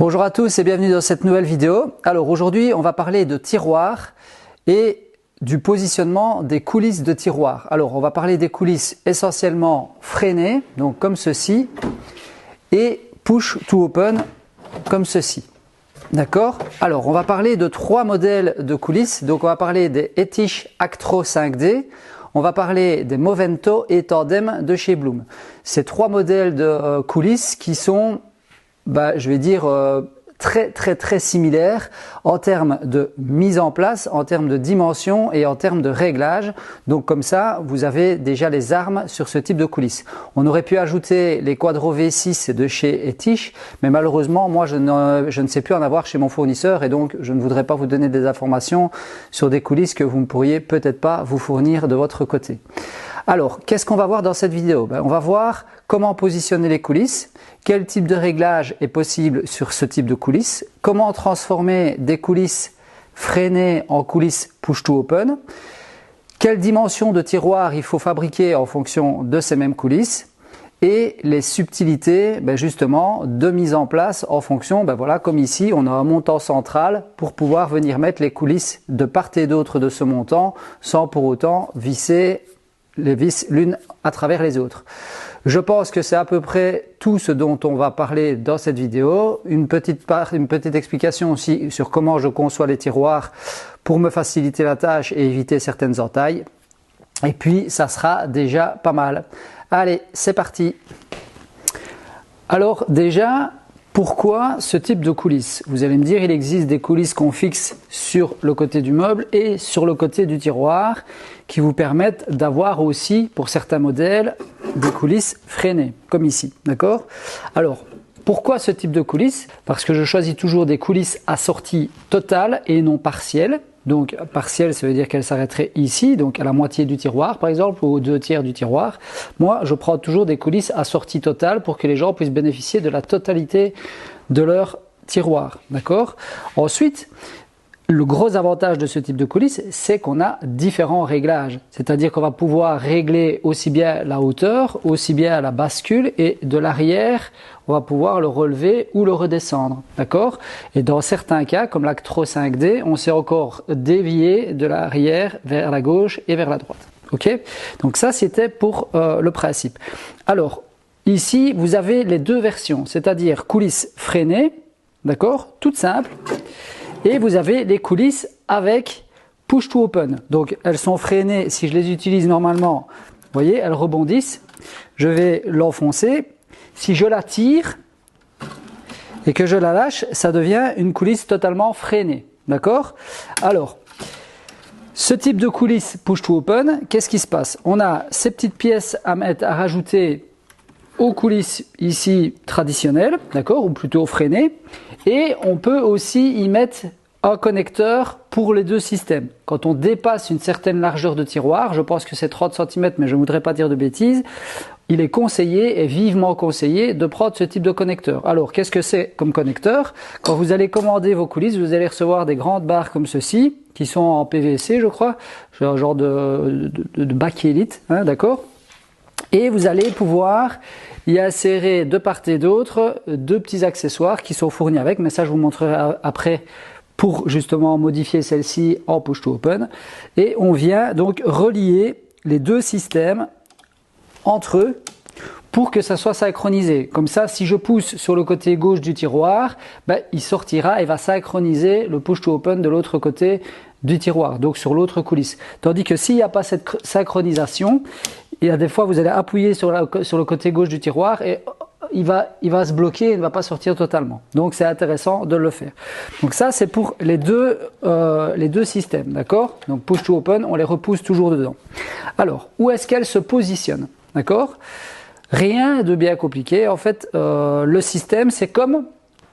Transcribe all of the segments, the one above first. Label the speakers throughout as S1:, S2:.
S1: Bonjour à tous et bienvenue dans cette nouvelle vidéo. Alors aujourd'hui on va parler de tiroirs et du positionnement des coulisses de tiroirs. Alors on va parler des coulisses essentiellement freinées, donc comme ceci, et push to open comme ceci. D'accord? Alors on va parler de trois modèles de coulisses. Donc on va parler des Etich Actro 5D, on va parler des Movento et Tandem de chez Blum. Ces trois modèles de coulisses qui sont je vais dire très similaires en termes de mise en place, en termes de dimension et en termes de réglage. Donc comme ça, vous avez déjà les armes sur ce type de coulisses. On aurait pu ajouter les Quadro V6 de chez Etich, mais malheureusement, moi je ne sais plus en avoir chez mon fournisseur et donc je ne voudrais pas vous donner des informations sur des coulisses que vous ne pourriez peut-être pas vous fournir de votre côté. Alors, qu'est-ce qu'on va voir dans cette vidéo? On va voir comment positionner les coulisses, quel type de réglage est possible sur ce type de coulisses, comment transformer des coulisses freinées en coulisses push to open, quelle dimension de tiroir il faut fabriquer en fonction de ces mêmes coulisses et les subtilités justement de mise en place en fonction, voilà, comme ici on a un montant central pour pouvoir venir mettre les coulisses de part et d'autre de ce montant sans pour autant visser les vis l'une à travers les autres. Je pense que c'est à peu près tout ce dont on va parler dans cette vidéo. Une petite explication aussi sur comment je conçois les tiroirs pour me faciliter la tâche et éviter certaines entailles. Et puis ça sera déjà pas mal. Allez, c'est parti. Alors déjà, pourquoi ce type de coulisses? Vous allez me dire, il existe des coulisses qu'on fixe sur le côté du meuble et sur le côté du tiroir qui vous permettent d'avoir aussi, pour certains modèles, des coulisses freinées, comme ici. D'accord? Alors, pourquoi ce type de coulisses? Parce que je choisis toujours des coulisses à sortie totale et non partielle. Donc partielle, ça veut dire qu'elle s'arrêterait ici, donc à la moitié du tiroir par exemple, ou aux 2/3 du tiroir. Moi, je prends toujours des coulisses à sortie totale pour que les gens puissent bénéficier de la totalité de leur tiroir. D'accord? Ensuite, le gros avantage de ce type de coulisses, c'est qu'on a différents réglages. C'est-à-dire qu'on va pouvoir régler aussi bien la hauteur, aussi bien la bascule, et de l'arrière, on va pouvoir le relever ou le redescendre. D'accord? Et dans certains cas, comme l'Actro 5D, on sait encore dévier de l'arrière vers la gauche et vers la droite. Ok? Donc ça, c'était pour le principe. Alors, ici, vous avez les deux versions, c'est-à-dire coulisses freinées, d'accord? Toutes simples. Et vous avez les coulisses avec push to open. Donc elles sont freinées, si je les utilise normalement, vous voyez, elles rebondissent. Je vais l'enfoncer. Si je la tire et que je la lâche, ça devient une coulisse totalement freinée. D'accord? Alors, ce type de coulisse push to open, qu'est-ce qui se passe? On a ces petites pièces à rajouter aux coulisses ici traditionnelles, d'accord, ou plutôt freinées, et on peut aussi y mettre un connecteur pour les deux systèmes. Quand on dépasse une certaine largeur de tiroir, je pense que c'est 30 cm, mais je ne voudrais pas dire de bêtises, il est conseillé et vivement conseillé de prendre ce type de connecteur. Alors, qu'est-ce que c'est comme connecteur? Quand vous allez commander vos coulisses, vous allez recevoir des grandes barres comme ceci, qui sont en PVC, je crois, un genre de bakélite, hein, d'accord? Et vous allez pouvoir y insérer de part et d'autre deux petits accessoires qui sont fournis avec, mais ça je vous montrerai après pour justement modifier celle-ci en push to open. Et on vient donc relier les deux systèmes entre eux pour que ça soit synchronisé. Comme ça, si je pousse sur le côté gauche du tiroir, il sortira et va synchroniser le push to open de l'autre côté du tiroir, donc sur l'autre coulisse. Tandis que s'il n'y a pas cette synchronisation, il y a des fois vous allez appuyer sur le côté gauche du tiroir et il va se bloquer et ne va pas sortir totalement. Donc c'est intéressant de le faire. Donc ça c'est pour les deux systèmes, d'accord? Donc push to open, on les repousse toujours dedans. Alors, où est-ce qu'elles se positionnent? D'accord? Rien de bien compliqué. En fait, le système, c'est comme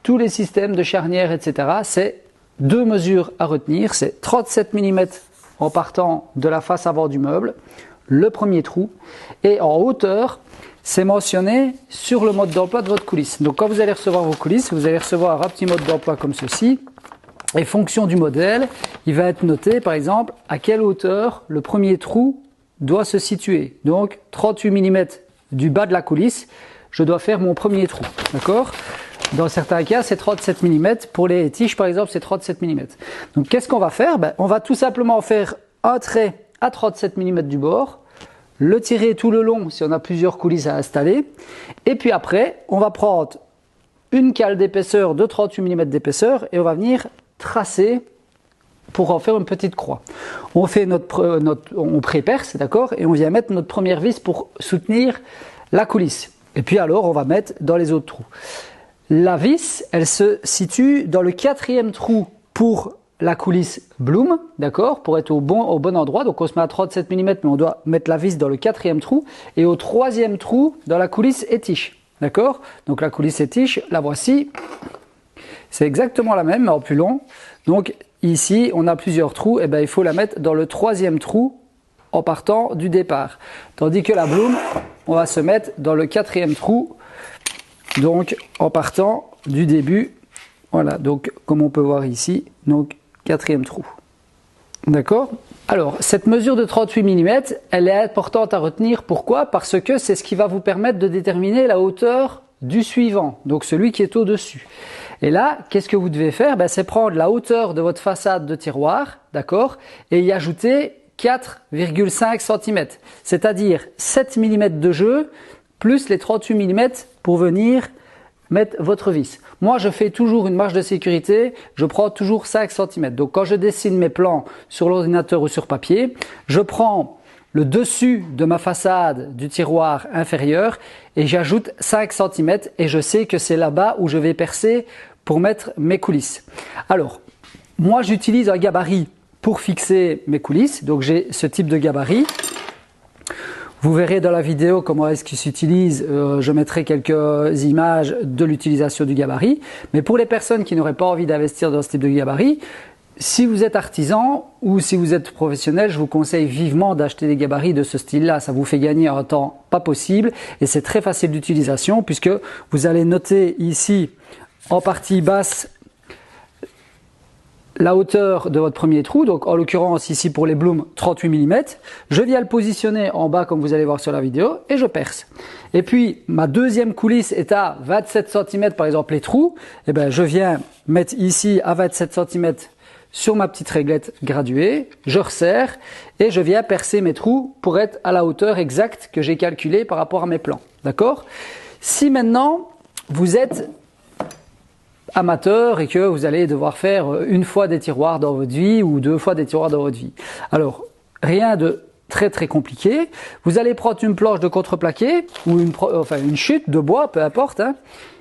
S1: tous les systèmes de charnière, etc. C'est deux mesures à retenir. C'est 37 mm en partant de la face avant du meuble, le premier trou, et en hauteur, c'est mentionné sur le mode d'emploi de votre coulisse. Donc quand vous allez recevoir vos coulisses, vous allez recevoir un petit mode d'emploi comme ceci. Et fonction du modèle, il va être noté par exemple à quelle hauteur le premier trou doit se situer. Donc 38 mm du bas de la coulisse, je dois faire mon premier trou. D'accord? Dans certains cas, c'est 37 mm. Pour les tiges, par exemple, c'est 37 mm. Donc, qu'est-ce qu'on va faire? On va tout simplement faire un trait à 37 mm du bord, le tirer tout le long si on a plusieurs coulisses à installer. Et puis après, on va prendre une cale d'épaisseur de 38 mm d'épaisseur et on va venir tracer pour en faire une petite croix. On fait on pré-perce, d'accord, et on vient mettre notre première vis pour soutenir la coulisse. Et puis alors, on va mettre dans les autres trous. La vis, elle se situe dans le 4e trou pour la coulisse Bloom, d'accord, pour être au bon endroit. Donc on se met à 37 mm, mais on doit mettre la vis dans le 4e trou et au 3e trou dans la coulisse Etich, d'accord. Donc la coulisse Etich, la voici. C'est exactement la même, mais en plus long. Donc ici, on a plusieurs trous, et il faut la mettre dans le 3e trou en partant du départ. Tandis que la Bloom, on va se mettre dans le 4e trou, donc en partant du début. Voilà, donc comme on peut voir ici, donc 4e trou. D'accord? Alors, cette mesure de 38 mm, elle est importante à retenir. Pourquoi? Parce que c'est ce qui va vous permettre de déterminer la hauteur du suivant, donc celui qui est au-dessus. Et là, qu'est-ce que vous devez faire? C'est prendre la hauteur de votre façade de tiroir, d'accord, et y ajouter 4,5 cm, c'est-à-dire 7 mm de jeu, plus les 38 mm pour venir mettre votre vis. Moi, je fais toujours une marge de sécurité, je prends toujours 5 cm. Donc, quand je dessine mes plans sur l'ordinateur ou sur papier, je prends le dessus de ma façade du tiroir inférieur et j'ajoute 5 cm et je sais que c'est là-bas où je vais percer pour mettre mes coulisses. Alors, moi j'utilise un gabarit pour fixer mes coulisses, donc j'ai ce type de gabarit. Vous verrez dans la vidéo comment est-ce qu'il s'utilise, je mettrai quelques images de l'utilisation du gabarit. Mais pour les personnes qui n'auraient pas envie d'investir dans ce type de gabarit, si vous êtes artisan ou si vous êtes professionnel, je vous conseille vivement d'acheter des gabarits de ce style-là. Ça vous fait gagner un temps pas possible et c'est très facile d'utilisation puisque vous allez noter ici en partie basse la hauteur de votre premier trou, donc en l'occurrence ici pour les Bloom 38 mm. Je viens le positionner en bas comme vous allez voir sur la vidéo et je perce. Et puis ma deuxième coulisse est à 27 cm par exemple les trous, et je viens mettre ici à 27 cm sur ma petite réglette graduée, je resserre et je viens percer mes trous pour être à la hauteur exacte que j'ai calculée par rapport à mes plans. D'accord? Si maintenant vous êtes amateur et que vous allez devoir faire une fois des tiroirs dans votre vie ou 2 fois des tiroirs dans votre vie. Alors, rien de très très compliqué. Vous allez prendre une planche de contreplaqué ou une chute de bois, peu importe,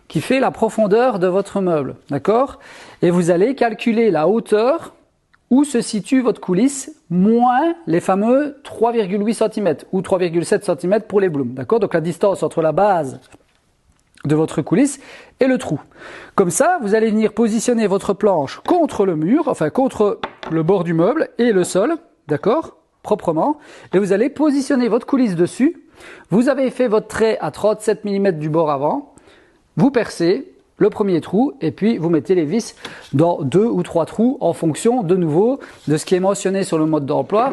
S1: qui fait la profondeur de votre meuble. D'accord? Et vous allez calculer la hauteur où se situe votre coulisse moins les fameux 3,8 cm ou 3,7 cm pour les Bloom. D'accord? Donc la distance entre la base de votre coulisse et le trou. Comme ça, vous allez venir positionner votre planche contre le mur, enfin contre le bord du meuble et le sol, d'accord, proprement, et vous allez positionner votre coulisse dessus. Vous avez fait votre trait à 37 mm du bord avant, vous percez le premier trou et puis vous mettez les vis dans 2 ou 3 trous en fonction de nouveau de ce qui est mentionné sur le mode d'emploi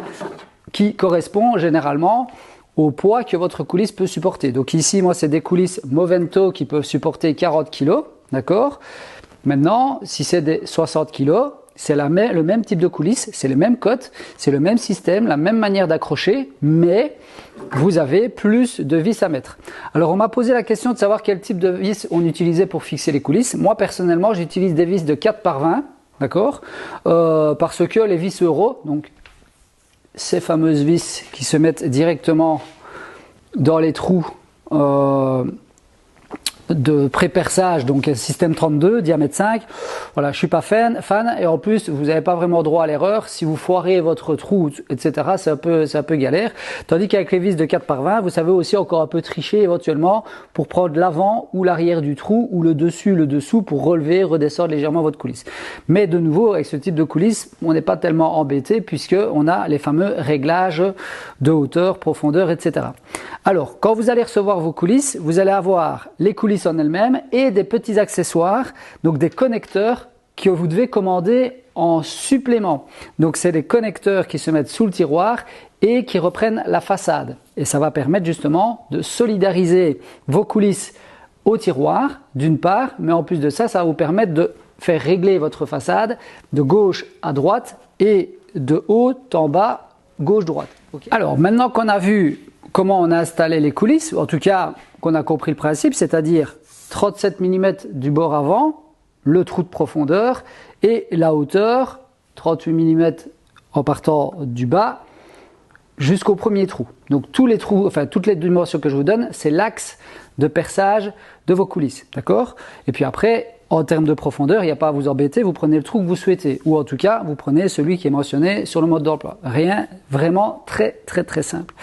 S1: qui correspond généralement au poids que votre coulisse peut supporter. Donc ici, moi, c'est des coulisses Movento qui peuvent supporter 40 kg, d'accord? Maintenant, si c'est des 60 kg, c'est le même type de coulisse, c'est les mêmes cotes, c'est le même système, la même manière d'accrocher, mais vous avez plus de vis à mettre. Alors, on m'a posé la question de savoir quel type de vis on utilisait pour fixer les coulisses. Moi, personnellement, j'utilise des vis de 4 par 20, d'accord? Parce que les vis Euro, donc ces fameuses vis qui se mettent directement dans les trous de pré-perçage, donc système 32, diamètre 5. Voilà, je suis pas fan et en plus vous n'avez pas vraiment droit à l'erreur. Si vous foirez votre trou, etc., c'est un peu galère. Tandis qu'avec les vis de 4 par 20, vous savez aussi encore un peu tricher éventuellement pour prendre l'avant ou l'arrière du trou ou le dessus, le dessous pour relever, redescendre légèrement votre coulisse. Mais de nouveau, avec ce type de coulisse, on n'est pas tellement embêté puisque on a les fameux réglages de hauteur, profondeur, etc. Alors, quand vous allez recevoir vos coulisses, vous allez avoir les coulisses en elles-mêmes et des petits accessoires, donc des connecteurs que vous devez commander en supplément. Donc c'est des connecteurs qui se mettent sous le tiroir et qui reprennent la façade. Et ça va permettre justement de solidariser vos coulisses au tiroir, d'une part, mais en plus de ça, ça va vous permettre de faire régler votre façade de gauche à droite et de haut en bas, gauche-droite. Okay. Alors, maintenant qu'on a vu comment on a installé les coulisses, en tout cas qu'on a compris le principe, c'est-à-dire 37 mm du bord avant, le trou de profondeur et la hauteur, 38 mm en partant du bas jusqu'au premier trou. Donc tous les trous, enfin toutes les dimensions que je vous donne, c'est l'axe de perçage de vos coulisses, d'accord? Et puis après, en termes de profondeur, il n'y a pas à vous embêter, vous prenez le trou que vous souhaitez, ou en tout cas, vous prenez celui qui est mentionné sur le mode d'emploi. Rien, vraiment très simple.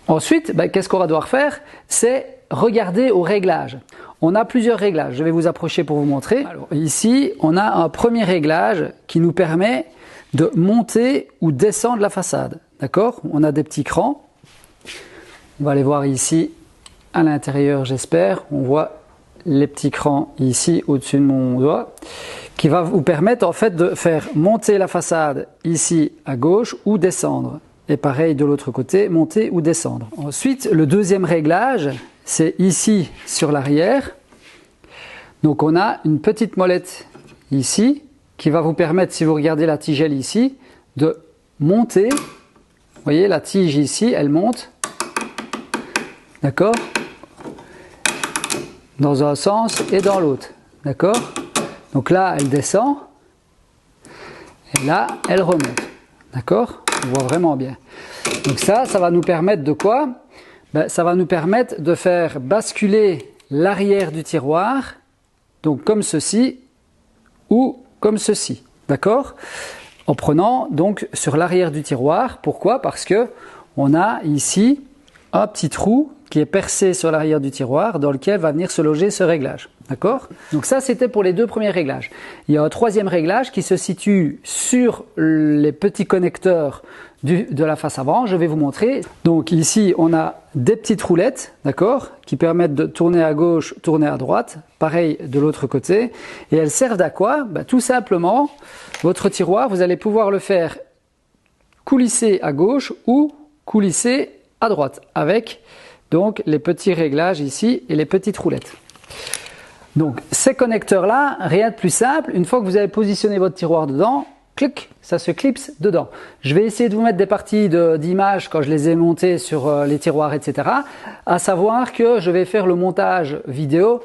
S1: Ensuite, qu'est-ce qu'on va devoir faire? C'est regarder au réglage. On a plusieurs réglages, je vais vous approcher pour vous montrer. Alors, ici, on a un premier réglage qui nous permet de monter ou descendre la façade. D'accord? On a des petits crans. On va les voir ici à l'intérieur, j'espère. On voit les petits crans ici au-dessus de mon doigt qui va vous permettre en fait de faire monter la façade ici à gauche ou descendre. Et pareil de l'autre côté, monter ou descendre. Ensuite, le deuxième réglage, c'est ici sur l'arrière. Donc on a une petite molette ici qui va vous permettre, si vous regardez la tigelle ici, de monter. Vous voyez, la tige ici, elle monte. D'accord? Dans un sens et dans l'autre. D'accord? Donc là, elle descend. Et là, elle remonte. D'accord? On voit vraiment bien. Donc ça va nous permettre de quoi? Ça va nous permettre de faire basculer l'arrière du tiroir, donc comme ceci, ou comme ceci. D'accord? En prenant donc sur l'arrière du tiroir. Pourquoi? Parce que on a ici un petit trou qui est percé sur l'arrière du tiroir dans lequel va venir se loger ce réglage. D'accord? Donc ça, c'était pour les deux premiers réglages. Il y a un troisième réglage qui se situe sur les petits connecteurs de la face avant. Je vais vous montrer. Donc ici, on a des petites roulettes, d'accord, qui permettent de tourner à gauche, tourner à droite. Pareil de l'autre côté. Et elles servent à quoi? Tout simplement, votre tiroir, vous allez pouvoir le faire coulisser à gauche ou coulisser à droite avec donc les petits réglages ici et les petites roulettes. Donc ces connecteurs là, rien de plus simple, une fois que vous avez positionné votre tiroir dedans, clic, ça se clipse dedans. Je vais essayer de vous mettre des parties d'images quand je les ai montées sur les tiroirs, etc. À savoir que je vais faire le montage vidéo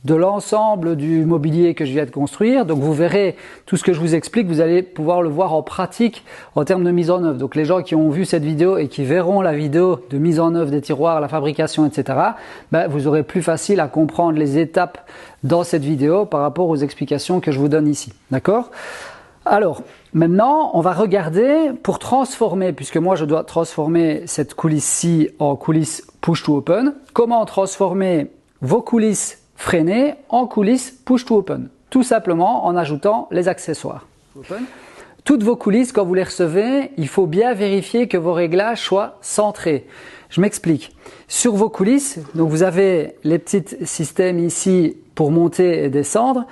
S1: de l'ensemble du mobilier que je viens de construire. Donc vous verrez tout ce que je vous explique, vous allez pouvoir le voir en pratique en termes de mise en œuvre. Donc les gens qui ont vu cette vidéo et qui verront la vidéo de mise en œuvre des tiroirs, la fabrication, etc., vous aurez plus facile à comprendre les étapes dans cette vidéo par rapport aux explications que je vous donne ici. D'accord? Alors, maintenant, on va regarder pour transformer, puisque moi je dois transformer cette coulisse-ci en coulisse push to open, comment transformer vos coulisses freinées en coulisses push to open, tout simplement en ajoutant les accessoires. Toutes vos coulisses, quand vous les recevez, il faut bien vérifier que vos réglages soient centrés. Je m'explique. Sur vos coulisses, donc vous avez les petits systèmes ici pour monter et descendre.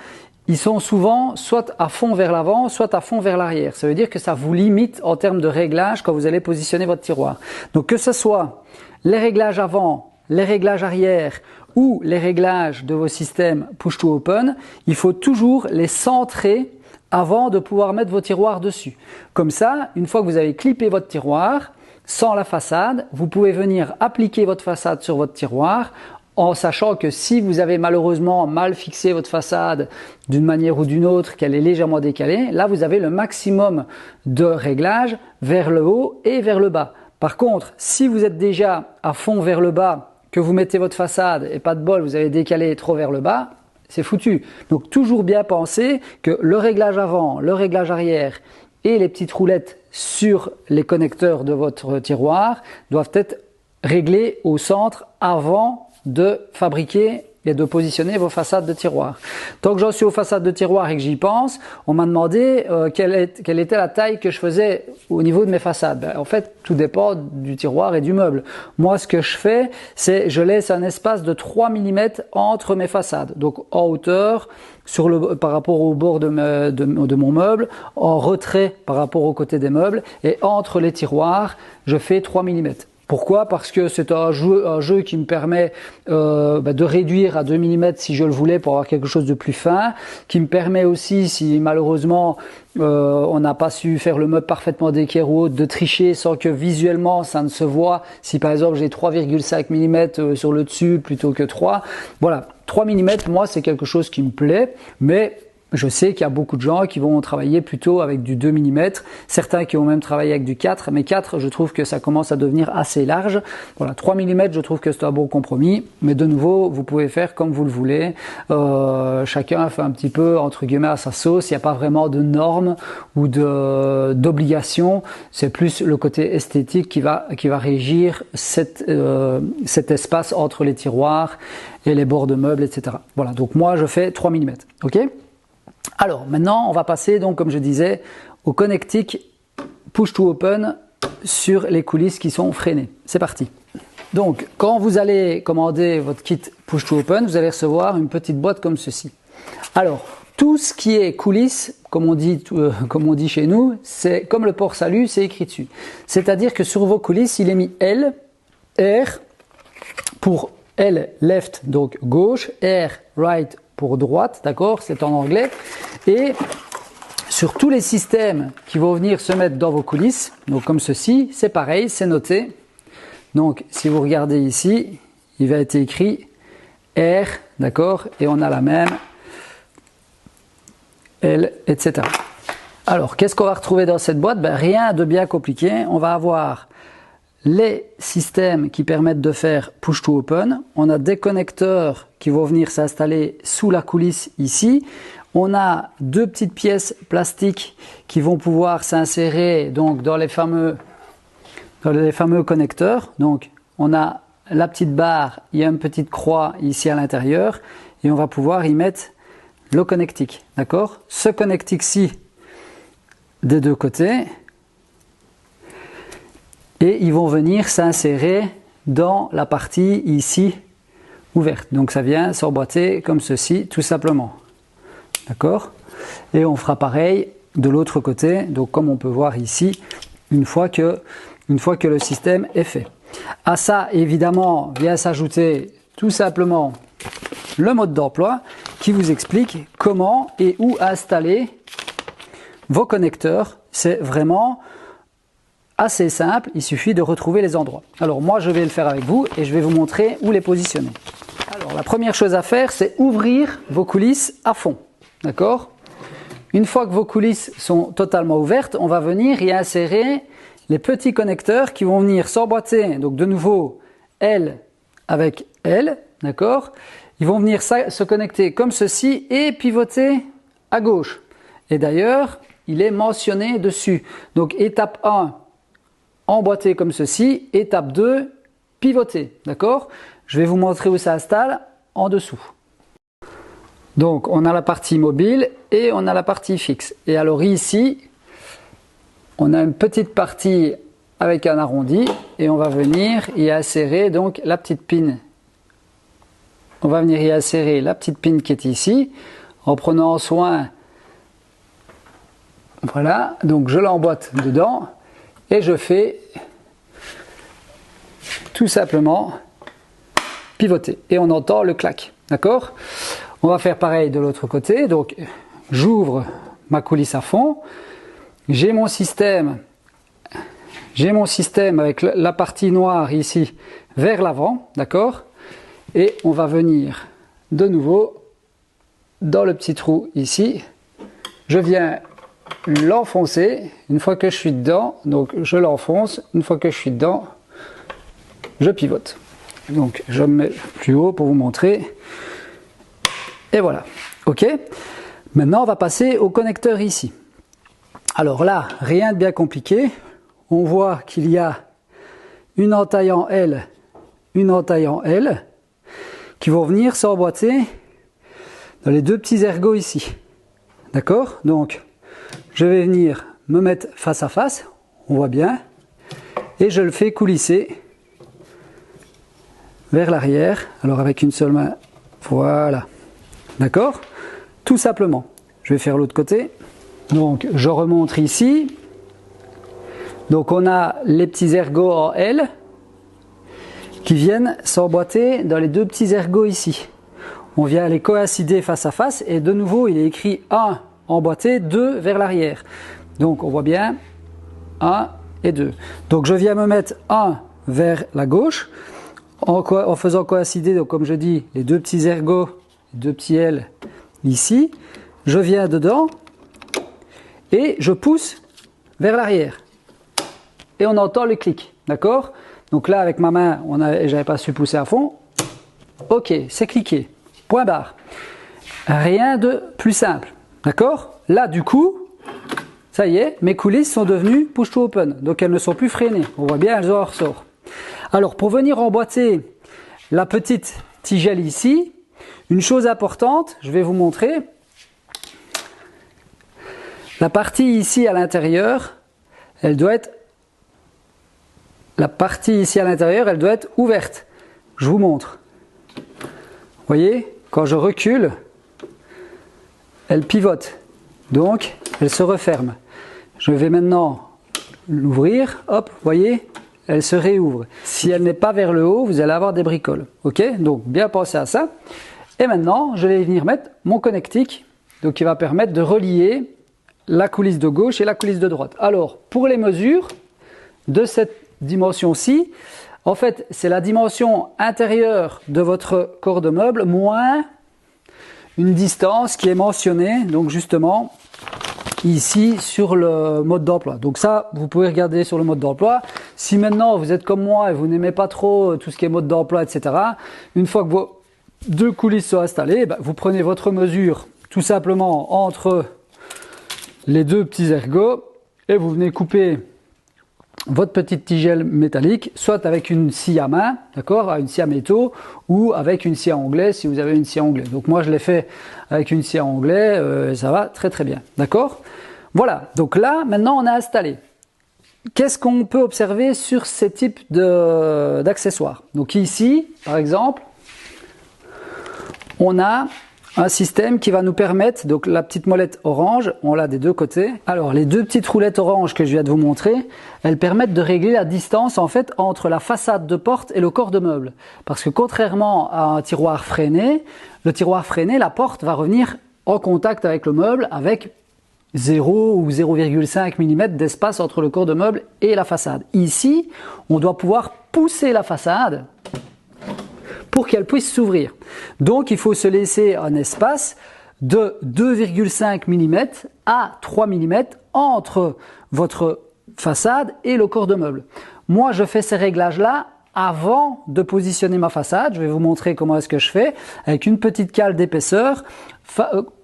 S1: Ils sont souvent soit à fond vers l'avant, soit à fond vers l'arrière. Ça veut dire que ça vous limite en termes de réglages quand vous allez positionner votre tiroir. Donc que ce soit les réglages avant, les réglages arrière ou les réglages de vos systèmes push to open, il faut toujours les centrer avant de pouvoir mettre vos tiroirs dessus. Comme ça, une fois que vous avez clippé votre tiroir, sans la façade, vous pouvez venir appliquer votre façade sur votre tiroir en sachant que si vous avez malheureusement mal fixé votre façade d'une manière ou d'une autre, qu'elle est légèrement décalée, là vous avez le maximum de réglages vers le haut et vers le bas. Par contre, si vous êtes déjà à fond vers le bas, que vous mettez votre façade et pas de bol, vous avez décalé trop vers le bas, c'est foutu. Donc toujours bien penser que le réglage avant, le réglage arrière et les petites roulettes sur les connecteurs de votre tiroir doivent être réglés au centre avant de fabriquer et de positionner vos façades de tiroir. Tant que j'en suis aux façades de tiroir et que j'y pense, on m'a demandé quelle était la taille que je faisais au niveau de mes façades. En fait, tout dépend du tiroir et du meuble. Moi, ce que je fais, c'est je laisse un espace de 3 mm entre mes façades. Donc en hauteur, par rapport au bord de mon meuble, en retrait par rapport au côté des meubles, et entre les tiroirs, je fais 3 mm. Pourquoi? Parce que c'est un jeu qui me permet de réduire à 2 mm si je le voulais pour avoir quelque chose de plus fin, qui me permet aussi, si malheureusement on n'a pas su faire le meuble parfaitement d'équerre ou autre, de tricher sans que visuellement ça ne se voit. Si par exemple j'ai 3,5 mm sur le dessus plutôt que 3, voilà, 3 mm moi c'est quelque chose qui me plaît, mais je sais qu'il y a beaucoup de gens qui vont travailler plutôt avec du 2 mm, certains qui vont même travailler avec du 4, mais 4 je trouve que ça commence à devenir assez large. Voilà, 3 mm je trouve que c'est un bon compromis, mais de nouveau vous pouvez faire comme vous le voulez, chacun fait un petit peu entre guillemets à sa sauce, il n'y a pas vraiment de normes ou d'obligations, c'est plus le côté esthétique qui va régir cet espace entre les tiroirs et les bords de meubles, etc. Voilà, donc moi je fais 3 mm, ok? Alors maintenant on va passer donc comme je disais au connectique push to open sur les coulisses qui sont freinées. C'est parti. Donc quand vous allez commander votre kit push to open, vous allez recevoir une petite boîte comme ceci. Alors tout ce qui est coulisses, comme on dit chez nous, c'est comme le port salut, c'est écrit dessus. C'est-à-dire que sur vos coulisses, il est mis L, R pour L left, donc gauche, R right pour droite, d'accord, c'est en anglais. Et sur tous les systèmes qui vont venir se mettre dans vos coulisses, donc comme ceci, c'est pareil, c'est noté. Donc si vous regardez ici, il va être écrit R, d'accord, et on a la même L, etc. Alors qu'est-ce qu'on va retrouver dans cette boîte? Ben, rien de bien compliqué, on va avoir les systèmes qui permettent de faire push to open, on a des connecteurs qui vont venir s'installer sous la coulisse ici, on a deux petites pièces plastiques qui vont pouvoir s'insérer donc dans les fameux connecteurs. Donc on a la petite barre, il y a une petite croix ici à l'intérieur et on va pouvoir y mettre le connectique, d'accord? Ce connectique-ci des deux côtés, et ils vont venir s'insérer dans la partie ici ouverte. Donc ça vient s'emboîter comme ceci tout simplement. D'accord? Et on fera pareil de l'autre côté, donc comme on peut voir ici, une fois que le système est fait. À ça, évidemment, vient s'ajouter tout simplement le mode d'emploi qui vous explique comment et où installer vos connecteurs. C'est vraiment assez simple, il suffit de retrouver les endroits. Alors moi je vais le faire avec vous et je vais vous montrer où les positionner. Alors la première chose à faire, c'est ouvrir vos coulisses à fond. D'accord? Une fois que vos coulisses sont totalement ouvertes, on va venir y insérer les petits connecteurs qui vont venir s'emboîter. Donc de nouveau L avec L, d'accord? Ils vont venir se connecter comme ceci et pivoter à gauche. Et d'ailleurs, il est mentionné dessus. Donc étape 1, emboîter comme ceci, étape 2, pivoter, d'accord? Je vais vous montrer où ça installe en dessous. Donc on a la partie mobile et on a la partie fixe. Et alors ici, on a une petite partie avec un arrondi et on va venir y insérer donc la petite pin. On va venir y insérer la petite pin qui est ici en prenant soin. Voilà, donc je l'emboîte dedans. Et je fais tout simplement pivoter. Et on entend le clac. D'accord? On va faire pareil de l'autre côté. Donc j'ouvre ma coulisse à fond. J'ai mon système avec la partie noire ici vers l'avant. D'accord? Et on va venir de nouveau dans le petit trou ici. Je viens l'enfoncer une fois que je suis dedans, donc je l'enfonce, une fois que je suis dedans je pivote. Donc je me mets plus haut pour vous montrer et voilà, ok. Maintenant on va passer au connecteur ici. Alors là, rien de bien compliqué, on voit qu'il y a une entaille en L, une entaille en L qui vont venir s'emboîter dans les deux petits ergots ici, d'accord. Donc je vais venir me mettre face à face, on voit bien, et je le fais coulisser vers l'arrière, alors avec une seule main, voilà, d'accord, tout simplement. Je vais faire l'autre côté, donc je remonte ici, donc on a les petits ergots en L, qui viennent s'emboîter dans les deux petits ergots ici. On vient les coïncider face à face et de nouveau il est écrit 1 emboîté, 2 vers l'arrière. Donc on voit bien 1 et 2. Donc je viens me mettre 1 vers la gauche en faisant coïncider, donc comme je dis, les deux petits ergots, les deux petits L ici. Je viens dedans et je pousse vers l'arrière. Et on entend le clic, d'accord? Donc là avec ma main, j'avais pas su pousser à fond. Ok, c'est cliqué. Point barre. Rien de plus simple, d'accord? Là du coup, ça y est, mes coulisses sont devenues push to open, donc elles ne sont plus freinées. On voit bien, elles en ressortent. Alors pour venir emboîter la petite tigelle ici, une chose importante, je vais vous montrer. La partie ici à l'intérieur, elle doit être ouverte. Je vous montre. Vous voyez, quand je recule, elle pivote. Donc, elle se referme. Je vais maintenant l'ouvrir. Hop, vous voyez, elle se réouvre. Si elle n'est pas vers le haut, vous allez avoir des bricoles. Ok, donc bien penser à ça. Et maintenant, je vais venir mettre mon connectique, donc qui va permettre de relier la coulisse de gauche et la coulisse de droite. Alors, pour les mesures de cette dimension-ci, en fait, c'est la dimension intérieure de votre corps de meuble moins une distance qui est mentionnée, donc justement, ici sur le mode d'emploi. Donc ça, vous pouvez regarder sur le mode d'emploi. Si maintenant vous êtes comme moi et vous n'aimez pas trop tout ce qui est mode d'emploi, etc., une fois que vos deux coulisses sont installées, vous prenez votre mesure tout simplement entre les deux petits ergots et vous venez couper votre petite tigelle métallique, soit avec une scie à main, d'accord, une scie à métaux, ou avec une scie à onglet si vous avez une scie à onglet. Donc moi je l'ai fait avec une scie à onglet, ça va très très bien, d'accord. Voilà, donc là maintenant on a installé. Qu'est-ce qu'on peut observer sur ces types d'accessoires? Donc ici, par exemple, on a un système qui va nous permettre, donc la petite molette orange, on l'a des deux côtés. Alors les deux petites roulettes orange que je viens de vous montrer, elles permettent de régler la distance en fait entre la façade de porte et le corps de meuble. Parce que contrairement à un tiroir freiné, le tiroir freiné, la porte va revenir en contact avec le meuble avec 0 ou 0,5 mm d'espace entre le corps de meuble et la façade. Ici, on doit pouvoir pousser la façade pour qu'elle puisse s'ouvrir. Donc il faut se laisser un espace de 2,5 mm à 3 mm entre votre façade et le corps de meuble. Moi je fais ces réglages-là avant de positionner ma façade. Je vais vous montrer comment est-ce que je fais avec une petite cale d'épaisseur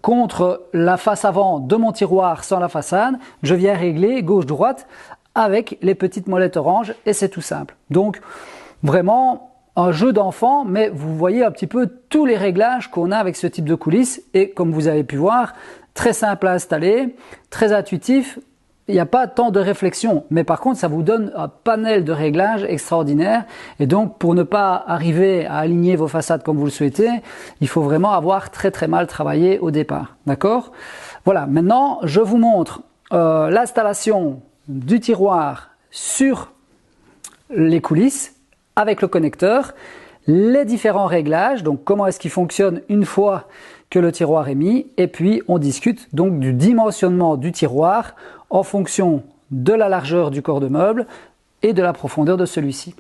S1: contre la face avant de mon tiroir sans la façade. Je viens régler gauche-droite avec les petites molettes orange et c'est tout simple. Donc vraiment un jeu d'enfant, mais vous voyez un petit peu tous les réglages qu'on a avec ce type de coulisses et comme vous avez pu voir, très simple à installer, très intuitif, il n'y a pas tant de réflexion, mais par contre ça vous donne un panel de réglages extraordinaire et donc pour ne pas arriver à aligner vos façades comme vous le souhaitez, il faut vraiment avoir très très mal travaillé au départ, d'accord? Voilà, maintenant je vous montre l'installation du tiroir sur les coulisses avec le connecteur, les différents réglages, donc comment est-ce qu'il fonctionne une fois que le tiroir est mis, et puis on discute donc du dimensionnement du tiroir en fonction de la largeur du corps de meuble et de la profondeur de celui-ci.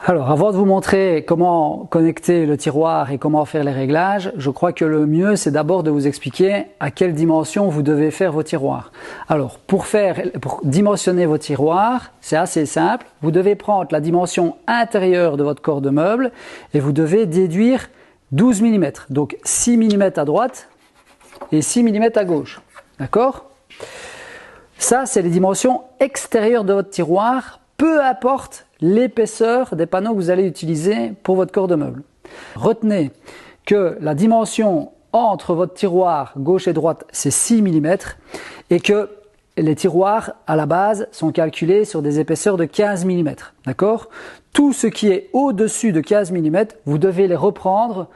S1: Alors avant de vous montrer comment connecter le tiroir et comment faire les réglages, je crois que le mieux c'est d'abord de vous expliquer à quelle dimension vous devez faire vos tiroirs. Alors pour dimensionner vos tiroirs, c'est assez simple, vous devez prendre la dimension intérieure de votre corps de meuble et vous devez déduire 12 mm, donc 6 mm à droite et 6 mm à gauche, d'accord? Ça c'est les dimensions extérieures de votre tiroir, peu importe l'épaisseur des panneaux que vous allez utiliser pour votre corps de meuble. Retenez que la dimension entre votre tiroir gauche et droite c'est 6 mm et que les tiroirs à la base sont calculés sur des épaisseurs de 15 mm. D'accord? Tout ce qui est au-dessus de 15 mm, vous devez les reprendre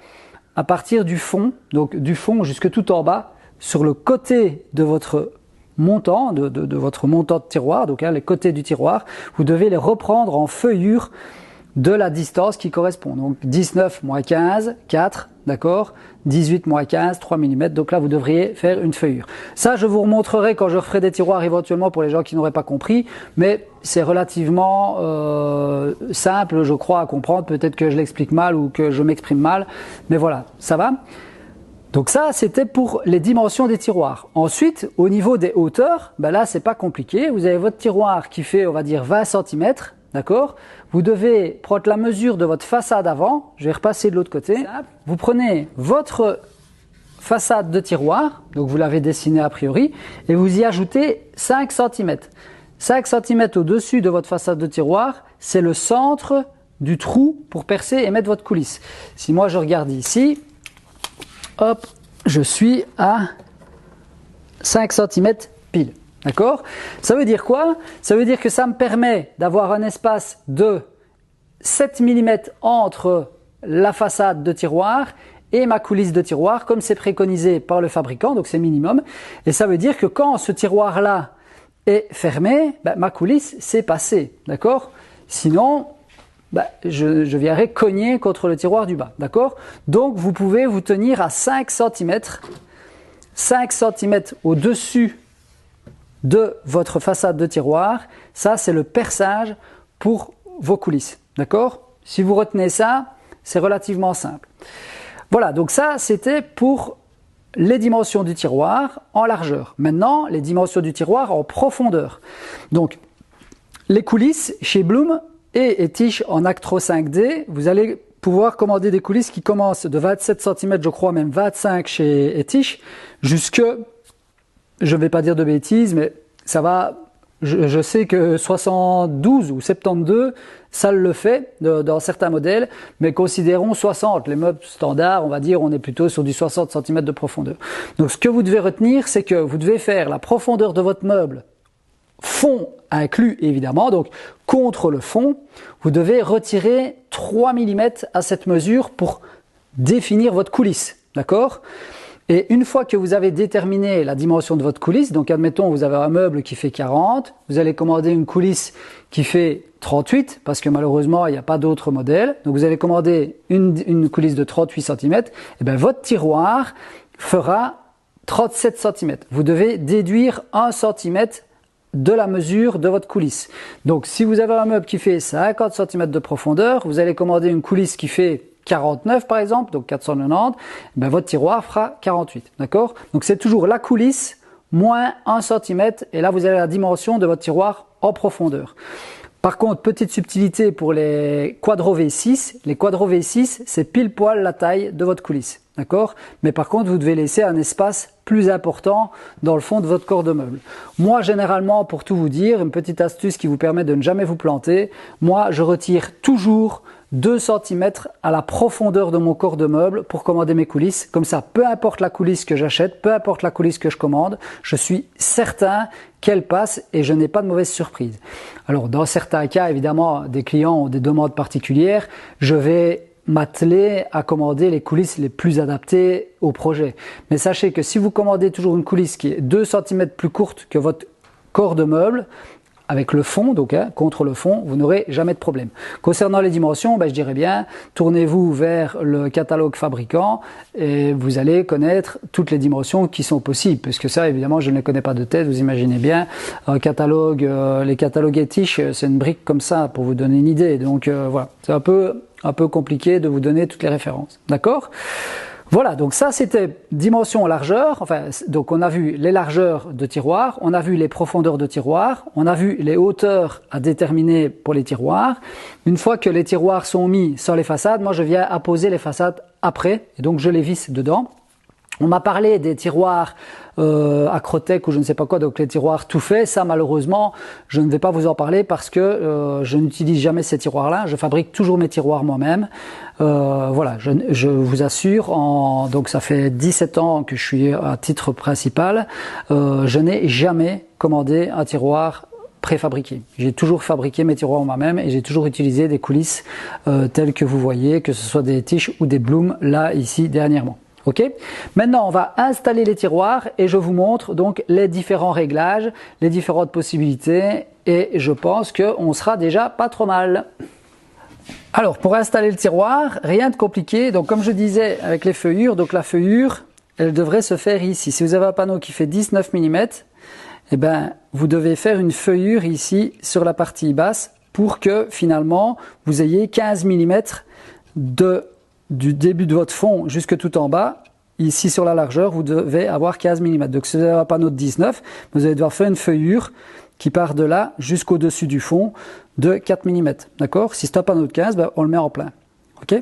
S1: à partir du fond, donc du fond jusque tout en bas, sur le côté de votre montant, de votre montant de tiroir, donc les côtés du tiroir, vous devez les reprendre en feuillure de la distance qui correspond. Donc 19 moins 15, 4, d'accord, 18 moins 15, 3 mm. Donc là, vous devriez faire une feuillure. Ça, je vous remontrerai quand je referai des tiroirs éventuellement pour les gens qui n'auraient pas compris, mais c'est relativement simple, je crois, à comprendre. Peut-être que je l'explique mal ou que je m'exprime mal, mais voilà, ça va. Donc ça, c'était pour les dimensions des tiroirs. Ensuite, au niveau des hauteurs, ben là, c'est pas compliqué. Vous avez votre tiroir qui fait, on va dire, 20 cm, d'accord? Vous devez prendre la mesure de votre façade avant. Je vais repasser de l'autre côté. Vous prenez votre façade de tiroir, donc vous l'avez dessinée a priori, et vous y ajoutez 5 cm. 5 cm au-dessus de votre façade de tiroir, c'est le centre du trou pour percer et mettre votre coulisse. Si moi je regarde ici, hop, je suis à 5 cm pile. D'accord? Ça veut dire quoi? Ça veut dire que ça me permet d'avoir un espace de 7 mm entre la façade de tiroir et ma coulisse de tiroir, comme c'est préconisé par le fabricant, donc c'est minimum. Et ça veut dire que quand ce tiroir-là est fermé, ben, ma coulisse s'est passée. D'accord? Sinon, ben, je viendrai cogner contre le tiroir du bas. D'accord? Donc vous pouvez vous tenir à 5 cm, 5 cm au-dessus de votre façade de tiroir. Ça, c'est le perçage pour vos coulisses. D'accord? Si vous retenez ça, c'est relativement simple. Voilà, donc ça, c'était pour les dimensions du tiroir en largeur. Maintenant, les dimensions du tiroir en profondeur. Donc, les coulisses chez Blum et Etich en Actro 5D, vous allez pouvoir commander des coulisses qui commencent de 27 cm, je crois même 25 chez Etich, jusque, je ne vais pas dire de bêtises, mais ça va, je sais que 72 ou 72, ça le fait dans certains modèles, mais considérons 60. Les meubles standards, on va dire, on est plutôt sur du 60 cm de profondeur. Donc ce que vous devez retenir, c'est que vous devez faire la profondeur de votre meuble, fond inclus évidemment, donc contre le fond, vous devez retirer 3 mm à cette mesure pour définir votre coulisse, d'accord ? Et une fois que vous avez déterminé la dimension de votre coulisse, donc admettons vous avez un meuble qui fait 40, vous allez commander une coulisse qui fait 38, parce que malheureusement il n'y a pas d'autre modèle, donc vous allez commander une coulisse de 38 cm, et bien votre tiroir fera 37 cm. Vous devez déduire 1 cm de la mesure de votre coulisse. Donc si vous avez un meuble qui fait 50 cm de profondeur, vous allez commander une coulisse qui fait 49 par exemple, donc 490, ben votre tiroir fera 48, d'accord? Donc c'est toujours la coulisse moins 1 cm, et là vous avez la dimension de votre tiroir en profondeur. Par contre, petite subtilité pour les quadro V6, les quadro V6, c'est pile poil la taille de votre coulisse, d'accord? Mais par contre, vous devez laisser un espace plus important dans le fond de votre corps de meuble. Moi, généralement, pour tout vous dire, une petite astuce qui vous permet de ne jamais vous planter, moi, je retire toujours 2 cm à la profondeur de mon corps de meuble pour commander mes coulisses. Comme ça, peu importe la coulisse que j'achète, peu importe la coulisse que je commande, je suis certain qu'elle passe et je n'ai pas de mauvaise surprise. Alors, dans certains cas, évidemment, des clients ont des demandes particulières, je vais m'atteler à commander les coulisses les plus adaptées au projet. Mais sachez que si vous commandez toujours une coulisse qui est 2 cm plus courte que votre corps de meuble, avec le fond, donc contre le fond, vous n'aurez jamais de problème. Concernant les dimensions, je dirais bien, tournez-vous vers le catalogue fabricant et vous allez connaître toutes les dimensions qui sont possibles. Parce que ça, évidemment, je ne les connais pas de tête, vous imaginez bien. Un catalogue, les catalogues Etich, c'est une brique comme ça pour vous donner une idée. Donc voilà, c'est un peu compliqué de vous donner toutes les références. D'accord ? Voilà, donc ça c'était dimension en largeur, enfin donc on a vu les largeurs de tiroirs, on a vu les profondeurs de tiroirs, on a vu les hauteurs à déterminer pour les tiroirs. Une fois que les tiroirs sont mis sur les façades, moi je viens apposer les façades après, et donc je les visse dedans. On m'a parlé des tiroirs Acrotec ou je ne sais pas quoi, donc les tiroirs tout faits. Ça, malheureusement, je ne vais pas vous en parler parce que je n'utilise jamais ces tiroirs-là. Je fabrique toujours mes tiroirs moi-même. Voilà, je vous assure, donc ça fait 17 ans que je suis à titre principal. Je n'ai jamais commandé un tiroir préfabriqué. J'ai toujours fabriqué mes tiroirs moi-même et j'ai toujours utilisé des coulisses telles que vous voyez, que ce soit des Etich ou des Blum, là, ici, dernièrement. Ok. Maintenant, on va installer les tiroirs et je vous montre donc les différents réglages, les différentes possibilités et je pense qu'on sera déjà pas trop mal. Alors, pour installer le tiroir, rien de compliqué. Donc, comme je disais avec les feuillures, donc la feuillure, elle devrait se faire ici. Si vous avez un panneau qui fait 19 mm, eh ben, vous devez faire une feuillure ici sur la partie basse pour que finalement vous ayez 15 mm du début de votre fond jusque tout en bas. Ici sur la largeur, vous devez avoir 15 mm. Donc si vous avez un panneau de 19, vous allez devoir faire une feuillure qui part de là jusqu'au-dessus du fond de 4 mm. D'accord? Si c'est un panneau de 15, ben, on le met en plein. Ok?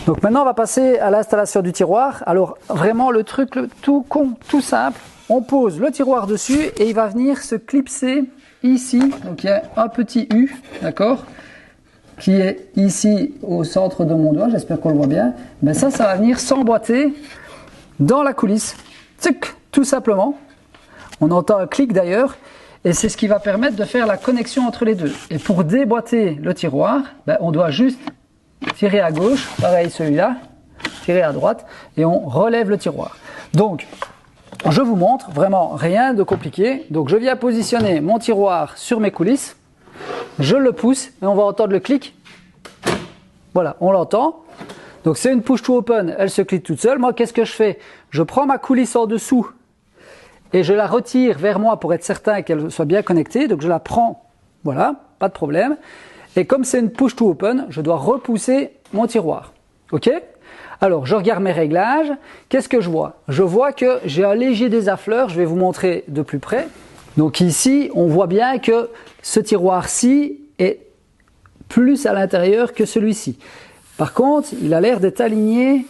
S1: Donc maintenant, on va passer à l'installation du tiroir. Alors vraiment le truc tout con, tout simple. On pose le tiroir dessus et il va venir se clipser ici. Donc il y a un petit U, d'accord, qui est ici au centre de mon doigt. J'espère qu'on le voit bien. Mais ça va venir s'emboîter dans la coulisse. Tchic, tout simplement. On entend un clic d'ailleurs. Et c'est ce qui va permettre de faire la connexion entre les deux. Et pour déboîter le tiroir, ben, on doit juste tirer à gauche, pareil celui-là, tirer à droite, et on relève le tiroir. Donc, je vous montre, vraiment rien de compliqué. Donc, je viens positionner mon tiroir sur mes coulisses, je le pousse, et on va entendre le clic. Voilà, on l'entend. Donc, c'est une push to open, elle se clique toute seule. Moi, qu'est-ce que je fais? Je prends ma coulisse en dessous, et je la retire vers moi pour être certain qu'elle soit bien connectée. Donc, je la prends, voilà, pas de problème. Et comme c'est une push to open, je dois repousser mon tiroir. Ok? Alors, je regarde mes réglages. Qu'est-ce que je vois? Je vois que j'ai un léger désaffleur. Je vais vous montrer de plus près. Donc ici, on voit bien que ce tiroir-ci est plus à l'intérieur que celui-ci. Par contre, il a l'air d'être aligné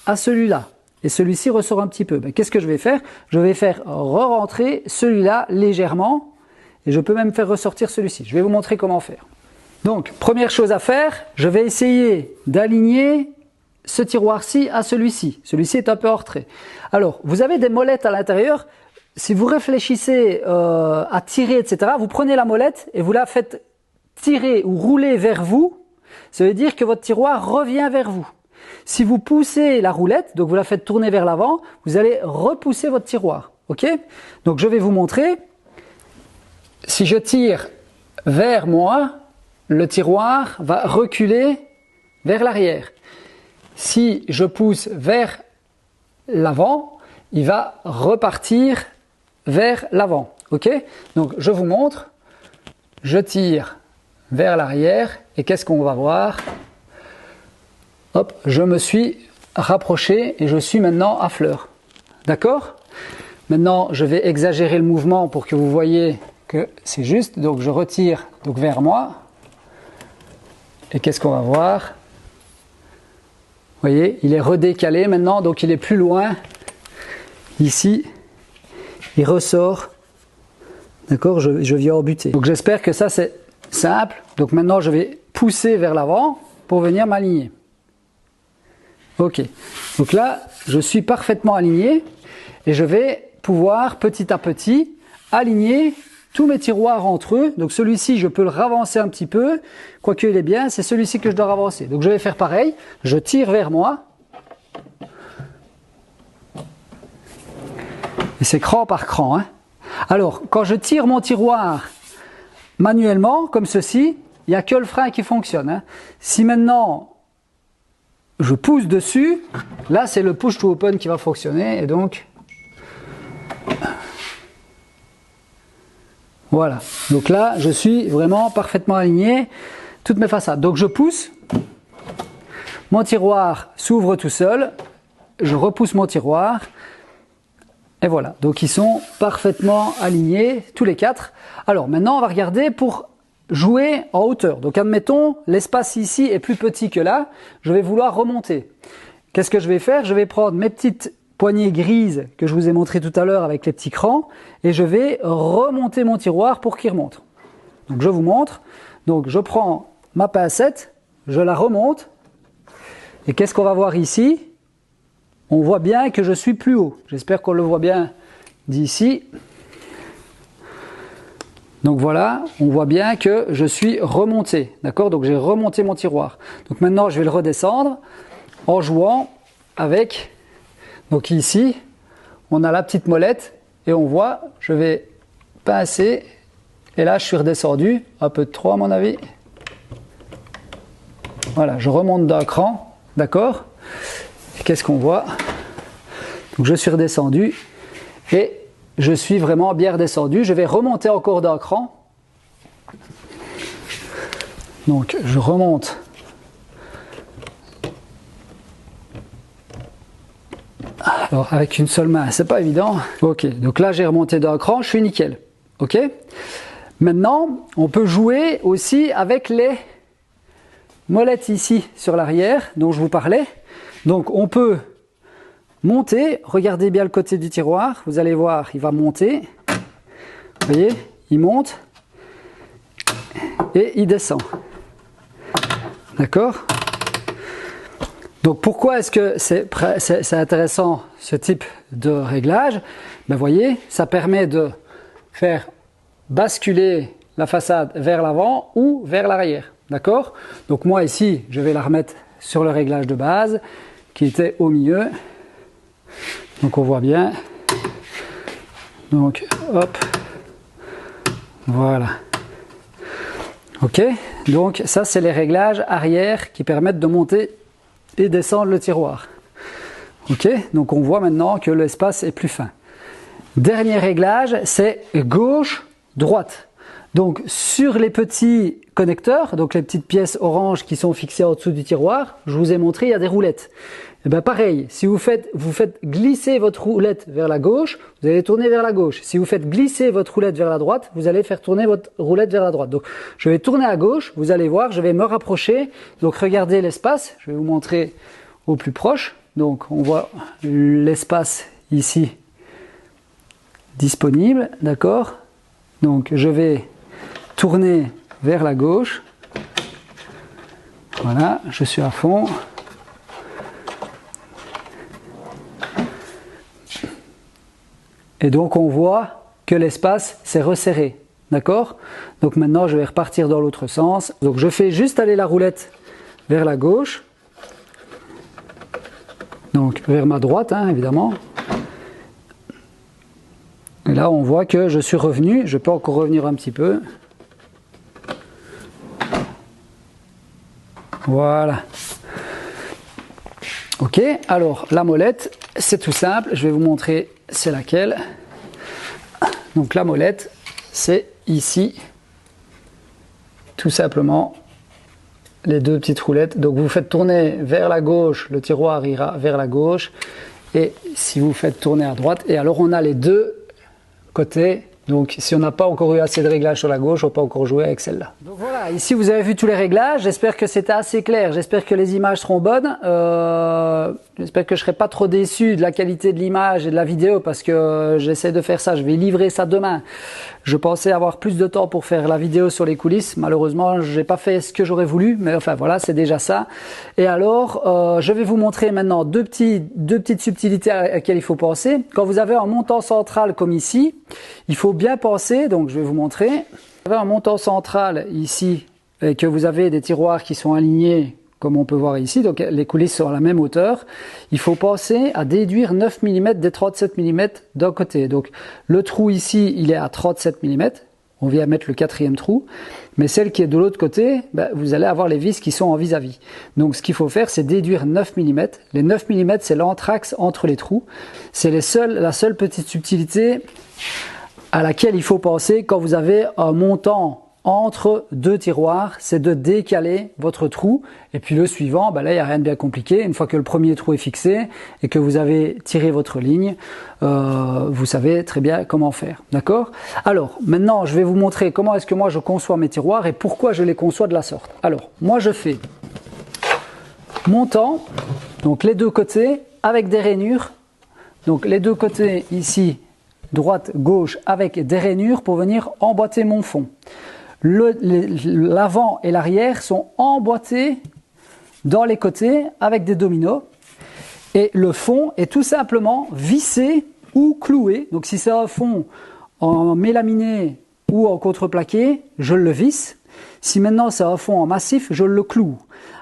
S1: à celui-là. Et celui-ci ressort un petit peu. Ben, qu'est-ce que je vais faire? Je vais faire re-rentrer celui-là légèrement. Et je peux même faire ressortir celui-ci. Je vais vous montrer comment faire. Donc, première chose à faire, je vais essayer d'aligner ce tiroir-ci à celui-ci. Celui-ci est un peu en retrait. Alors, vous avez des molettes à l'intérieur. Si vous réfléchissez à tirer, etc., vous prenez la molette et vous la faites tirer ou rouler vers vous. Ça veut dire que votre tiroir revient vers vous. Si vous poussez la roulette, donc vous la faites tourner vers l'avant, vous allez repousser votre tiroir. Ok? Donc, je vais vous montrer. Si je tire vers moi, le tiroir va reculer vers l'arrière. Si je pousse vers l'avant, il va repartir vers l'avant. Ok? Donc je vous montre. Je tire vers l'arrière et qu'est-ce qu'on va voir? Hop, je me suis rapproché et je suis maintenant à fleur. D'accord? Maintenant, je vais exagérer le mouvement pour que vous voyez que c'est juste. Donc je retire donc vers moi. Et qu'est-ce qu'on va voir? Vous voyez, il est redécalé maintenant, donc il est plus loin. Ici, il ressort. D'accord, je viens en buter. Donc j'espère que ça c'est simple. Donc maintenant je vais pousser vers l'avant pour venir m'aligner. Ok, donc là je suis parfaitement aligné et je vais pouvoir petit à petit aligner tous mes tiroirs entre eux. Donc celui-ci, je peux le ravancer un petit peu. Quoique il est bien, c'est celui-ci que je dois ravancer. Donc je vais faire pareil. Je tire vers moi. Et c'est cran par cran. Hein. Alors, quand je tire mon tiroir manuellement, comme ceci, il n'y a que le frein qui fonctionne. Hein. Si maintenant, je pousse dessus, là c'est le push to open qui va fonctionner. Et donc... Voilà, donc là je suis vraiment parfaitement aligné, toutes mes façades. Donc je pousse, mon tiroir s'ouvre tout seul, je repousse mon tiroir, et voilà. Donc ils sont parfaitement alignés, tous les quatre. Alors maintenant on va regarder pour jouer en hauteur. Donc admettons, l'espace ici est plus petit que là, je vais vouloir remonter. Qu'est-ce que je vais faire? Je vais prendre mes petites poignée grise que je vous ai montré tout à l'heure avec les petits crans et je vais remonter mon tiroir pour qu'il remonte. Donc je vous montre. Donc je prends ma pincette, je la remonte et qu'est-ce qu'on va voir ici? On voit bien que je suis plus haut. J'espère qu'on le voit bien d'ici. Donc voilà, on voit bien que je suis remonté. D'accord? Donc j'ai remonté mon tiroir. Donc maintenant je vais le redescendre en jouant avec... Donc ici, on a la petite molette et on voit, je vais pincer et là je suis redescendu, un peu de trop à mon avis. Voilà, je remonte d'un cran, d'accord? Qu'est-ce qu'on voit? Donc je suis redescendu et je suis vraiment bien redescendu. Je vais remonter encore d'un cran. Donc je remonte. Alors avec une seule main, c'est pas évident. Ok, donc là j'ai remonté d'un cran, je suis nickel. Ok. Maintenant, on peut jouer aussi avec les molettes ici sur l'arrière dont je vous parlais. Donc on peut monter, regardez bien le côté du tiroir, vous allez voir, il va monter. Vous voyez, il monte et il descend. D'accord? Donc pourquoi est-ce que c'est intéressant ce type de réglage? Ben voyez, ça permet de faire basculer la façade vers l'avant ou vers l'arrière. D'accord? Donc moi ici, je vais la remettre sur le réglage de base qui était au milieu. Donc on voit bien. Donc hop. Voilà. Ok? Donc ça c'est les réglages arrière qui permettent de monter et descendre le tiroir. Ok? Donc on voit maintenant que l'espace est plus fin. Dernier réglage, c'est gauche-droite. Donc sur les petits connecteurs, donc les petites pièces orange qui sont fixées en dessous du tiroir, je vous ai montré, il y a des roulettes. Et bien pareil, si vous faites glisser votre roulette vers la gauche, vous allez tourner vers la gauche. Si vous faites glisser votre roulette vers la droite, vous allez faire tourner votre roulette vers la droite. Donc je vais tourner à gauche, vous allez voir, je vais me rapprocher. Donc regardez l'espace, je vais vous montrer au plus proche. Donc on voit l'espace ici disponible, d'accord? Donc je vais tourner vers la gauche. Voilà, je suis à fond. Et donc on voit que l'espace s'est resserré, d'accord? Donc maintenant je vais repartir dans l'autre sens. Donc je fais juste aller la roulette vers la gauche. Donc vers ma droite, hein, évidemment. Et là on voit que je suis revenu, je peux encore revenir un petit peu. Voilà. Ok, alors la molette, c'est tout simple, je vais vous montrer c'est laquelle. Donc la molette, c'est ici, tout simplement, les deux petites roulettes. Donc vous faites tourner vers la gauche, le tiroir ira vers la gauche, et si vous faites tourner à droite, et alors on a les deux côtés. Donc si on n'a pas encore eu assez de réglages sur la gauche, on peut encore jouer avec celle-là. Donc voilà, ici vous avez vu tous les réglages, j'espère que c'était assez clair, j'espère que les images seront bonnes, j'espère que je ne serai pas trop déçu de la qualité de l'image et de la vidéo parce que j'essaie de faire ça, je vais livrer ça demain. Je pensais avoir plus de temps pour faire la vidéo sur les coulisses, malheureusement je n'ai pas fait ce que j'aurais voulu, mais enfin voilà, c'est déjà ça. Et alors, je vais vous montrer maintenant deux petites subtilités à laquelle il faut penser. Quand vous avez un montant central comme ici, il faut bien penser, donc je vais vous montrer. Vous avez un montant central ici et que vous avez des tiroirs qui sont alignés comme on peut voir ici, donc les coulisses sont à la même hauteur. Il faut penser à déduire 9 mm des 37 mm d'un côté. Donc le trou ici, il est à 37 mm. On vient mettre le quatrième trou. Mais celle qui est de l'autre côté, ben, vous allez avoir les vis qui sont en vis-à-vis. Donc ce qu'il faut faire, c'est déduire 9 mm. Les 9 mm, c'est l'entraxe entre les trous. C'est la seule petite subtilité à laquelle il faut penser quand vous avez un montant entre deux tiroirs, c'est de décaler votre trou. Et puis le suivant, ben là, il n'y a rien de bien compliqué. Une fois que le premier trou est fixé et que vous avez tiré votre ligne, vous savez très bien comment faire. D'accord? Alors, maintenant, je vais vous montrer comment est-ce que moi je conçois mes tiroirs et pourquoi je les conçois de la sorte. Alors, moi je fais montant, donc les deux côtés avec des rainures. Donc les deux côtés ici, droite, gauche, avec des rainures pour venir emboîter mon fond. L'avant et l'arrière sont emboîtés dans les côtés avec des dominos et le fond est tout simplement vissé ou cloué. Donc si c'est un fond en mélaminé ou en contreplaqué, je le visse. Si maintenant c'est un fond en massif, je le cloue.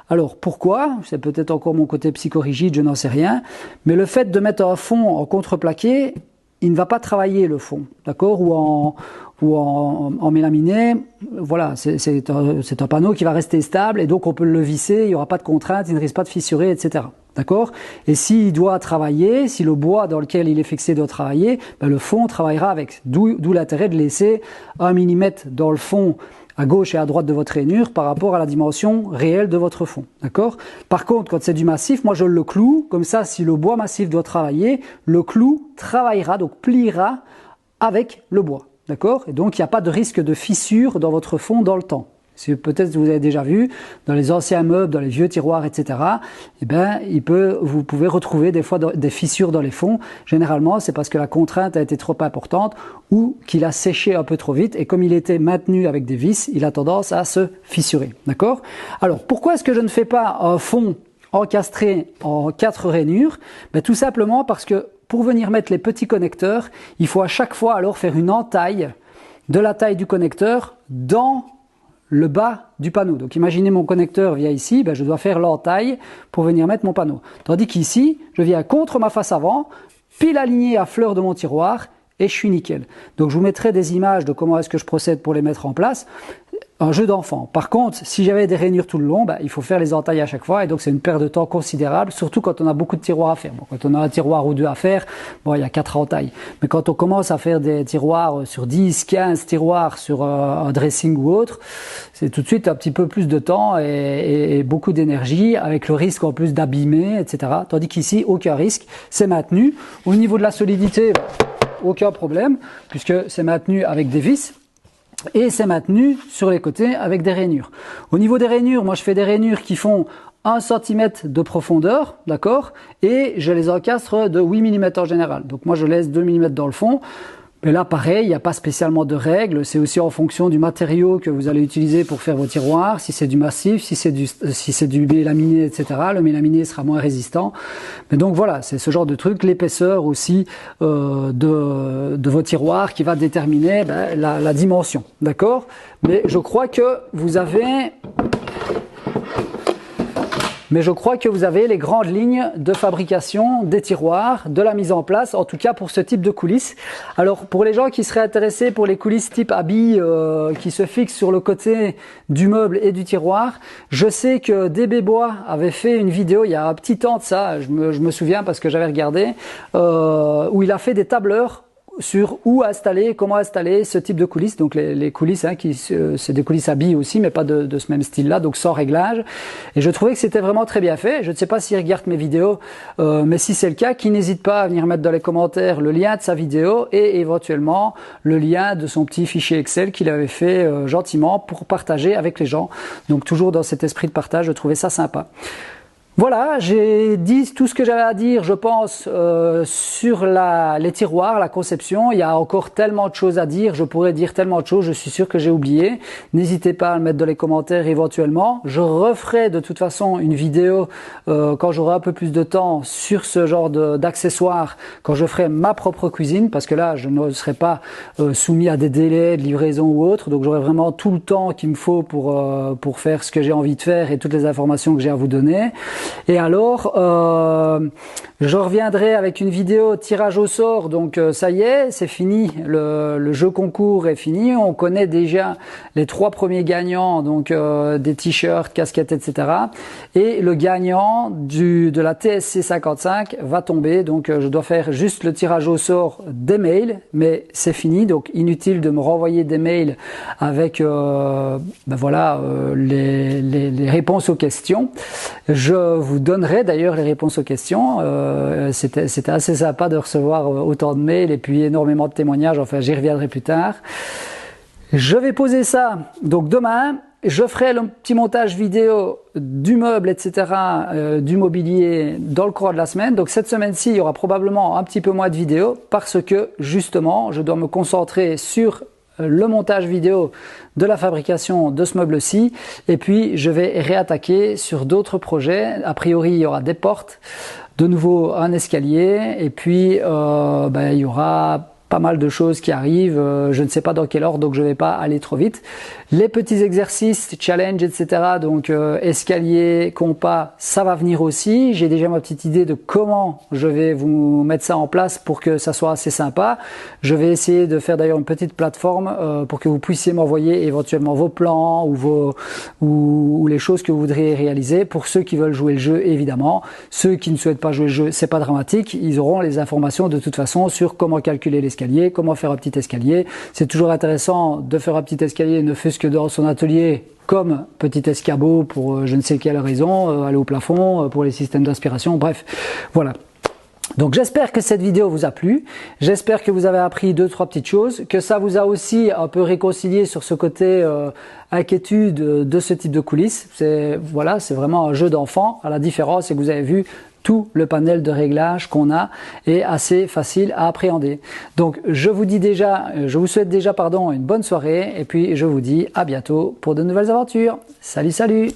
S1: Alors pourquoi? C'est peut-être encore mon côté psychorigide, je n'en sais rien. Mais le fait de mettre un fond en contreplaqué, il ne va pas travailler le fond, d'accord, ou en mélaminé, voilà, c'est un panneau qui va rester stable et donc on peut le visser, il n'y aura pas de contrainte, il ne risque pas de fissurer, etc. D'accord? Et s'il doit travailler, si le bois dans lequel il est fixé doit travailler, ben le fond travaillera avec. D'où l'intérêt de laisser 1 mm dans le fond à gauche et à droite de votre rainure par rapport à la dimension réelle de votre fond. D'accord? Par contre, quand c'est du massif, moi je le cloue, comme ça si le bois massif doit travailler, le clou travaillera, donc pliera avec le bois. D'accord? Et donc il n'y a pas de risque de fissure dans votre fond dans le temps. Peut-être que vous avez déjà vu dans les anciens meubles, dans les vieux tiroirs, etc. Eh ben, vous pouvez retrouver des fois des fissures dans les fonds. Généralement, c'est parce que la contrainte a été trop importante ou qu'il a séché un peu trop vite. Et comme il était maintenu avec des vis, il a tendance à se fissurer. D'accord? Alors, pourquoi est-ce que je ne fais pas un fond encastré en 4 rainures? Ben, tout simplement parce que pour venir mettre les petits connecteurs, il faut à chaque fois alors faire une entaille de la taille du connecteur dans le bas du panneau. Donc imaginez mon connecteur vient ici, ben je dois faire l'entaille pour venir mettre mon panneau. Tandis qu'ici, je viens contre ma face avant, pile aligné à fleur de mon tiroir et je suis nickel. Donc je vous mettrai des images de comment est-ce que je procède pour les mettre en place. Un jeu d'enfant. Par contre, si j'avais des rainures tout le long, ben, il faut faire les entailles à chaque fois et donc c'est une perte de temps considérable, surtout quand on a beaucoup de tiroirs à faire. Bon, quand on a un tiroir ou deux à faire, bon, il y a 4 entailles. Mais quand on commence à faire des tiroirs sur 10, 15 tiroirs sur un dressing ou autre, c'est tout de suite un petit peu plus de temps et beaucoup d'énergie avec le risque en plus d'abîmer, etc. Tandis qu'ici, aucun risque, c'est maintenu. Au niveau de la solidité, aucun problème puisque c'est maintenu avec des vis. Et c'est maintenu sur les côtés avec des rainures. Au niveau des rainures, moi je fais des rainures qui font 1 cm de profondeur, d'accord? Et je les encastre de 8 mm en général. Donc moi je laisse 2 mm dans le fond. Mais là pareil, il n'y a pas spécialement de règles. C'est aussi en fonction du matériau que vous allez utiliser pour faire vos tiroirs. Si c'est du massif, si c'est du mélaminé, etc. Le mélaminé sera moins résistant. Mais donc voilà, c'est ce genre de truc. L'épaisseur aussi de vos tiroirs qui va déterminer la dimension. D'accord? Mais je crois que vous avez les grandes lignes de fabrication des tiroirs, de la mise en place, en tout cas pour ce type de coulisses. Alors pour les gens qui seraient intéressés pour les coulisses type habit qui se fixent sur le côté du meuble et du tiroir, je sais que DB Bois avait fait une vidéo il y a un petit temps de ça, je me souviens parce que j'avais regardé, où il a fait des tableurs sur où installer, comment installer ce type de coulisses. Donc les coulisses, c'est des coulisses à billes aussi, mais pas de ce même style-là, donc sans réglage. Et je trouvais que c'était vraiment très bien fait. Je ne sais pas s'il regarde mes vidéos, mais si c'est le cas, qu'il n'hésite pas à venir mettre dans les commentaires le lien de sa vidéo et éventuellement le lien de son petit fichier Excel qu'il avait fait gentiment pour partager avec les gens. Donc toujours dans cet esprit de partage, je trouvais ça sympa. Voilà, j'ai dit tout ce que j'avais à dire, je pense, sur les tiroirs, la conception. Il y a encore tellement de choses à dire, je pourrais dire tellement de choses, je suis sûr que j'ai oublié. N'hésitez pas à le mettre dans les commentaires éventuellement. Je referai de toute façon une vidéo quand j'aurai un peu plus de temps sur ce genre d'accessoires, quand je ferai ma propre cuisine, parce que là, je ne serai pas soumis à des délais de livraison ou autre, donc j'aurai vraiment tout le temps qu'il me faut pour faire ce que j'ai envie de faire et toutes les informations que j'ai à vous donner. Et alors, je reviendrai avec une vidéo tirage au sort. Donc ça y est, c'est fini. Le jeu concours est fini. On connaît déjà les 3 premiers gagnants, donc des t-shirts, casquettes, etc. Et le gagnant de la TSC 55 va tomber. Donc je dois faire juste le tirage au sort des mails, mais c'est fini. Donc inutile de me renvoyer des mails avec les réponses aux questions. Je vous donnerai d'ailleurs les réponses aux questions. C'était assez sympa de recevoir autant de mails et puis énormément de témoignages. Enfin, j'y reviendrai plus tard. Je vais poser ça donc demain. Je ferai le petit montage vidéo du meuble, etc., du mobilier dans le courant de la semaine. Donc cette semaine-ci, il y aura probablement un petit peu moins de vidéos parce que justement, je dois me concentrer sur le montage vidéo de la fabrication de ce meuble-ci et puis je vais réattaquer sur d'autres projets. A priori, il y aura des portes, de nouveau un escalier et puis il y aura pas mal de choses qui arrivent, je ne sais pas dans quel ordre, donc je ne vais pas aller trop vite. Les petits exercices, challenge, etc. Donc escalier, compas, ça va venir aussi. J'ai déjà ma petite idée de comment je vais vous mettre ça en place pour que ça soit assez sympa. Je vais essayer de faire d'ailleurs une petite plateforme pour que vous puissiez m'envoyer éventuellement vos plans ou les choses que vous voudriez réaliser. Pour ceux qui veulent jouer le jeu, évidemment. Ceux qui ne souhaitent pas jouer le jeu, c'est pas dramatique. Ils auront les informations de toute façon sur comment calculer l'escalier, comment faire un petit escalier. C'est toujours intéressant de faire un petit escalier, ne fût-ce que dans son atelier, comme petit escabeau pour je ne sais quelle raison, aller au plafond, pour les systèmes d'aspiration, bref, voilà. Donc j'espère que cette vidéo vous a plu, j'espère que vous avez appris 2-3 petites choses, que ça vous a aussi un peu réconcilié sur ce côté inquiétude de ce type de coulisses. C'est vraiment un jeu d'enfant, à la différence, c'est que vous avez vu tout le panel de réglages qu'on a est assez facile à appréhender. Donc je vous souhaite déjà une bonne soirée et puis je vous dis à bientôt pour de nouvelles aventures. Salut, salut!